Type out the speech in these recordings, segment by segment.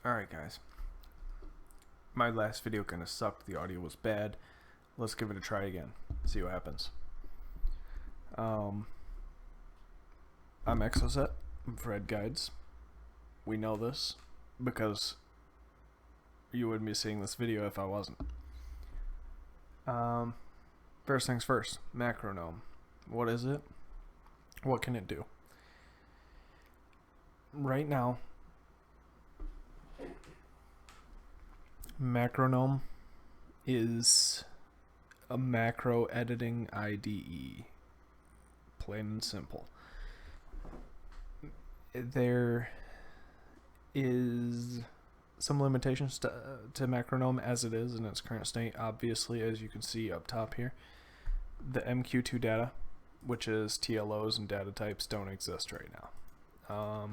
Alright guys, my last video kind of sucked, the audio was bad. Let's give it a try again, see what happens. I'm Exoset, I'm Fred Guides. We know this because you wouldn't be seeing this video if I wasn't. First things first, Macrognome. What is it? What can it do? Right now, Macrognome is a macro editing IDE, plain and simple. There is some limitations to Macrognome as it is in its current state. Obviously, as you can see up top here, the MQ2 data, which is TLOs and data types, don't exist right now.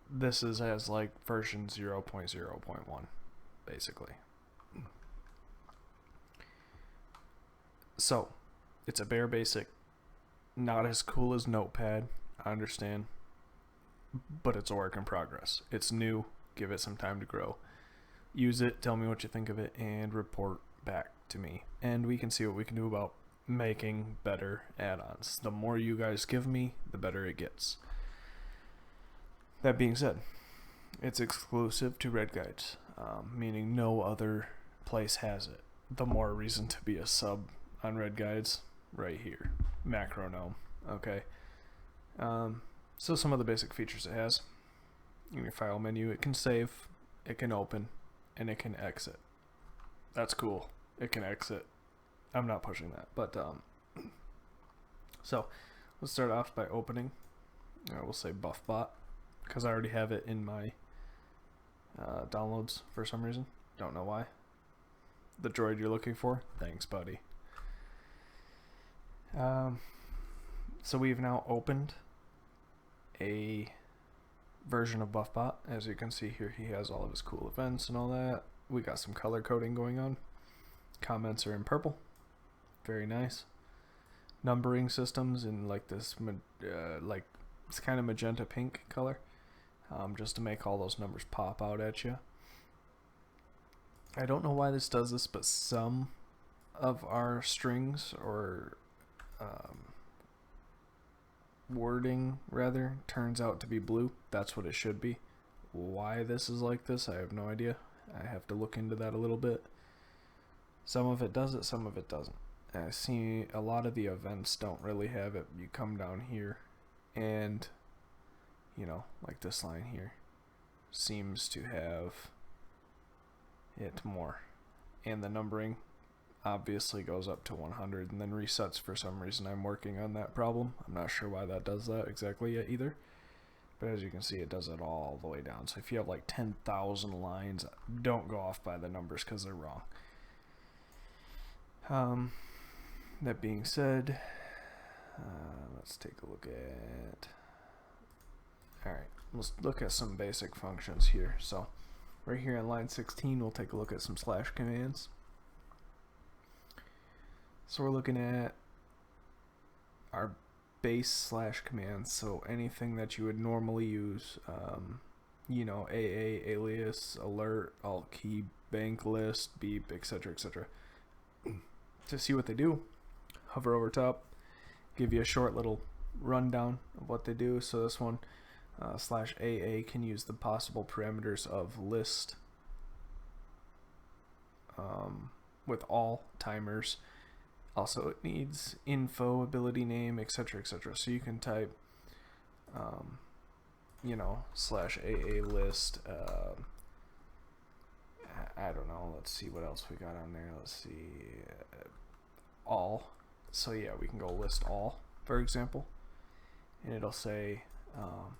This is as like version 0.0.1 basically. So it's a bare basic, not as cool as Notepad, I understand, but it's a work in progress. It's new, give it some time to grow. Use it, tell me what you think of it, and report back to me, and we can see what we can do about making better add-ons. The more you guys give me, the better it gets. That being said, it's exclusive to Red Guides, meaning no other place has it. The more reason to be a sub on Red Guides, right here, Macrognome. Okay. So some of the basic features it has: in your file menu, it can save, it can open, and it can exit. That's cool. It can exit. I'm not pushing that, but so let's start off by opening. I will say BuffBot because I already have it in my downloads for some reason. Don't know why. The droid you're looking for? Thanks, buddy. So we've now opened a version of BuffBot. As you can see here, he has all of his cool events and all that. We got some color coding going on. Comments are in purple. Very nice. Numbering systems in like this, like it's kind of magenta pink color, just to make all those numbers pop out at you. I don't know why this does this, but some of our strings or wording rather turns out to be blue. That's what it should be. Why this is like this, I have no idea. I have to look into that a little bit. Some of it does it, some of it doesn't. I see a lot of the events don't really have it. You come down here and, you know, like this line here seems to have it more. And the numbering obviously goes up to 100 and then resets for some reason. I'm working on that problem. I'm not sure why that does that exactly yet either. But as you can see, it does it all the way down. So if you have like 10,000 lines, don't go off by the numbers because they're wrong. That being said, let's take a look at... Alright, let's look at some basic functions here. So right here on line 16, we'll take a look at some slash commands. So we're looking at our base slash commands, so anything that you would normally use, you know, AA, alias, alert, alt key, bank list, beep, etc., etc. To see what they do, hover over top, give you a short little rundown of what they do. So this one, slash AA, can use the possible parameters of list with all timers. Also, it needs info, ability name, etc., etc. So you can type, you know, slash AA list. I don't know. Let's see what else we got on there. Let's see, all. So yeah, we can go list all, for example, and it'll say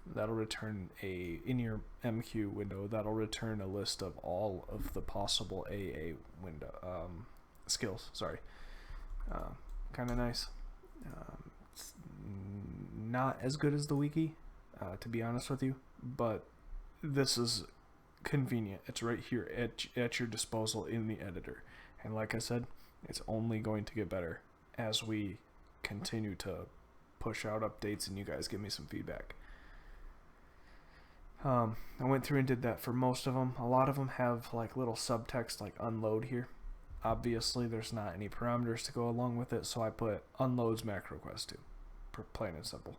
that'll return in your MQ window. That'll return a list of all of the possible AA window skills. Sorry. Kind of nice. It's not as good as the wiki, to be honest with you, but this is convenient. It's right here at your disposal in the editor, and like I said, it's only going to get better as we continue to push out updates and you guys give me some feedback. I went through and did that for most of them. A lot of them have like little subtext like unload here. Obviously, there's not any parameters to go along with it, so I put unloads macro quest 2, plain and simple.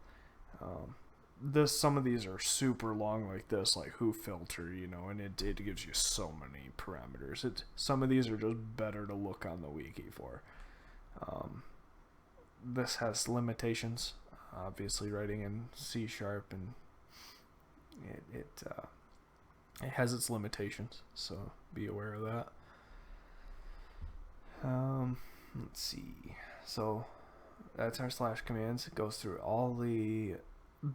Some of these are super long like this, like who filter, you know, and it gives you so many parameters. Some of these are just better to look on the wiki for. This has limitations, obviously writing in C# and it has its limitations, so be aware of that. Let's see. So that's our slash commands. It goes through all the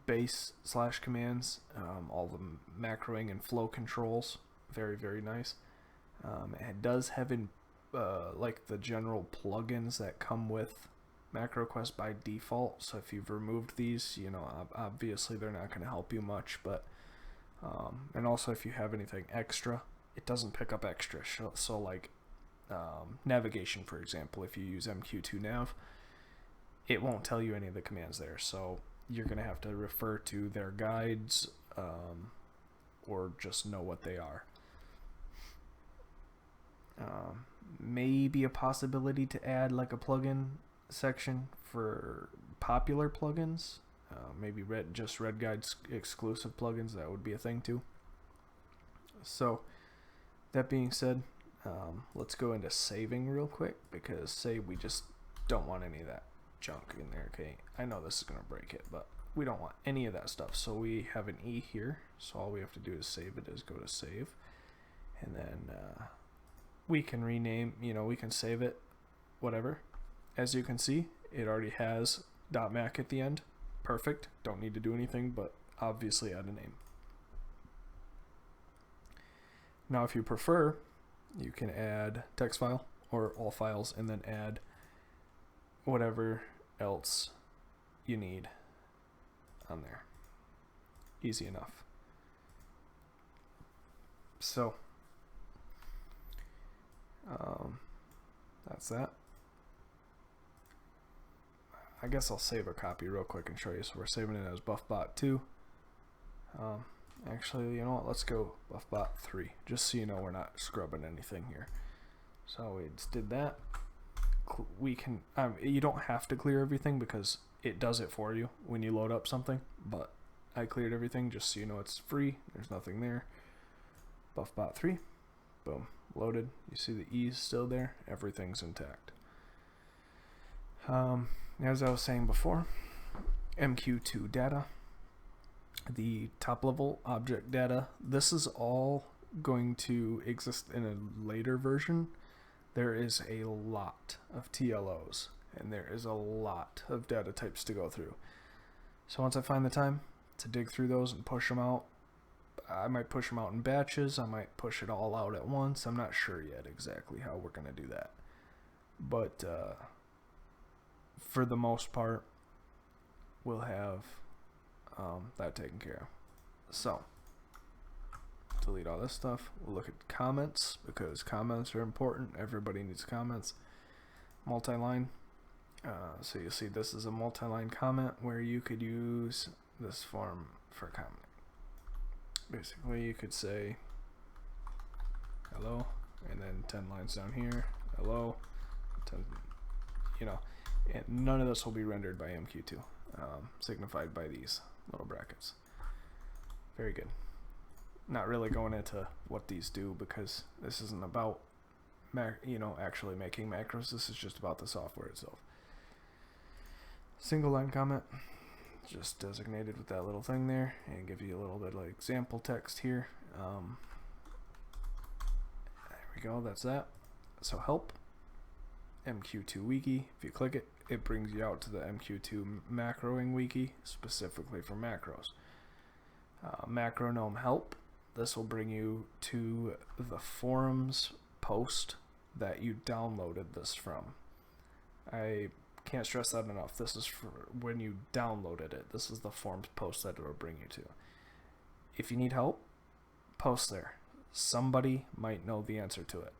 base slash commands, all the macroing and flow controls. Very, very nice. It does have like the general plugins that come with MacroQuest by default. So if you've removed these, you know, obviously they're not going to help you much. But and also if you have anything extra, it doesn't pick up extra. So like navigation, for example, if you use MQ2 nav, it won't tell you any of the commands there. So you're going to have to refer to their guides or just know what they are. Maybe a possibility to add like a plugin section for popular plugins. Maybe red guides exclusive plugins, that would be a thing too. So that being said, let's go into saving real quick, because say we just don't want any of that junk in there. Okay, I know this is gonna break it, but we don't want any of that stuff. So we have an E here, so all we have to do to save it is go to save, and then we can rename, you know, we can save it whatever. As you can see, it already has .mac at the end. Perfect, don't need to do anything but obviously add a name. Now if you prefer, you can add text file or all files and then add whatever else you need on there. Easy enough. So that's that. I guess I'll save a copy real quick and show you. So we're saving it as buffbot2. Actually, you know what, let's go buffbot3, just so you know we're not scrubbing anything here. So we just did that. We can, you don't have to clear everything because it does it for you when you load up something, but I cleared everything just so you know it's free, there's nothing there. Buffbot3, boom, loaded. You see the E's still there, everything's intact. As I was saying before, MQ2 data, the top level object data, this is all going to exist in a later version. There is a lot of TLOs and there is a lot of data types to go through. So once I find the time to dig through those and push them out, I might push them out in batches, I might push it all out at once. I'm not sure yet exactly how we're going to do that. But for the most part, we'll have that taken care of. So delete all this stuff. We'll look at comments because comments are important. Everybody needs comments. Multi-line. So you see this is a multi-line comment where you could use this form for commenting. Basically you could say hello and then 10 lines down here, hello, 10, you know, and none of this will be rendered by MQ2, signified by these little brackets. Very good. Not really going into what these do because this isn't about actually making macros. This is just about the software itself. Single line comment, just designated with that little thing there, and give you a little bit of example text here. There we go, that's that. So help, MQ2 wiki. If you click it, it brings you out to the MQ2 macroing wiki specifically for macros. Macrognome help, this will bring you to the forums post that you downloaded this from. I can't stress that enough. This is for when you downloaded it. This is the forums post that it will bring you to. If you need help, post there. Somebody might know the answer to it.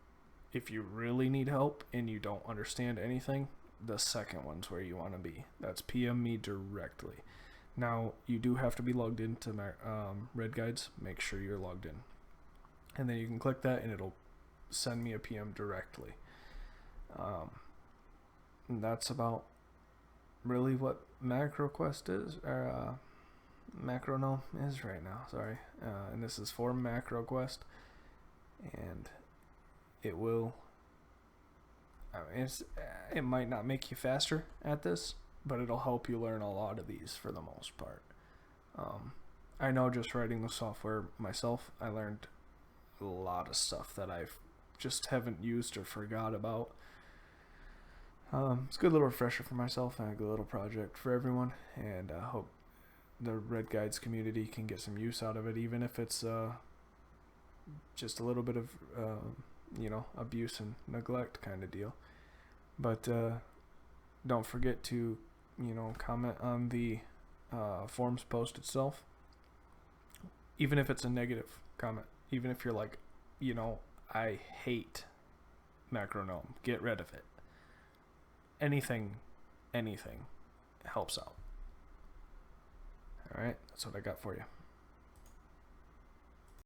If you really need help and you don't understand anything, the second one's where you want to be. That's PM me directly. Now, you do have to be logged into Red Guides. Make sure you're logged in. And then you can click that and it'll send me a PM directly. And that's about really what MacroQuest is, or Macrognome is right now, sorry. And this is for MacroQuest. And it will, it might not make you faster at this, but it'll help you learn a lot of these for the most part. I know just writing the software myself, I learned a lot of stuff that I just haven't used or forgot about. It's a good little refresher for myself and a good little project for everyone, and I hope the Red Guides community can get some use out of it, even if it's just a little bit of abuse and neglect kind of deal. But don't forget to comment on the forums post itself, even if it's a negative comment, even if you're like, I hate Macrognome, get rid of it. Anything helps out. Alright, that's what I got for you.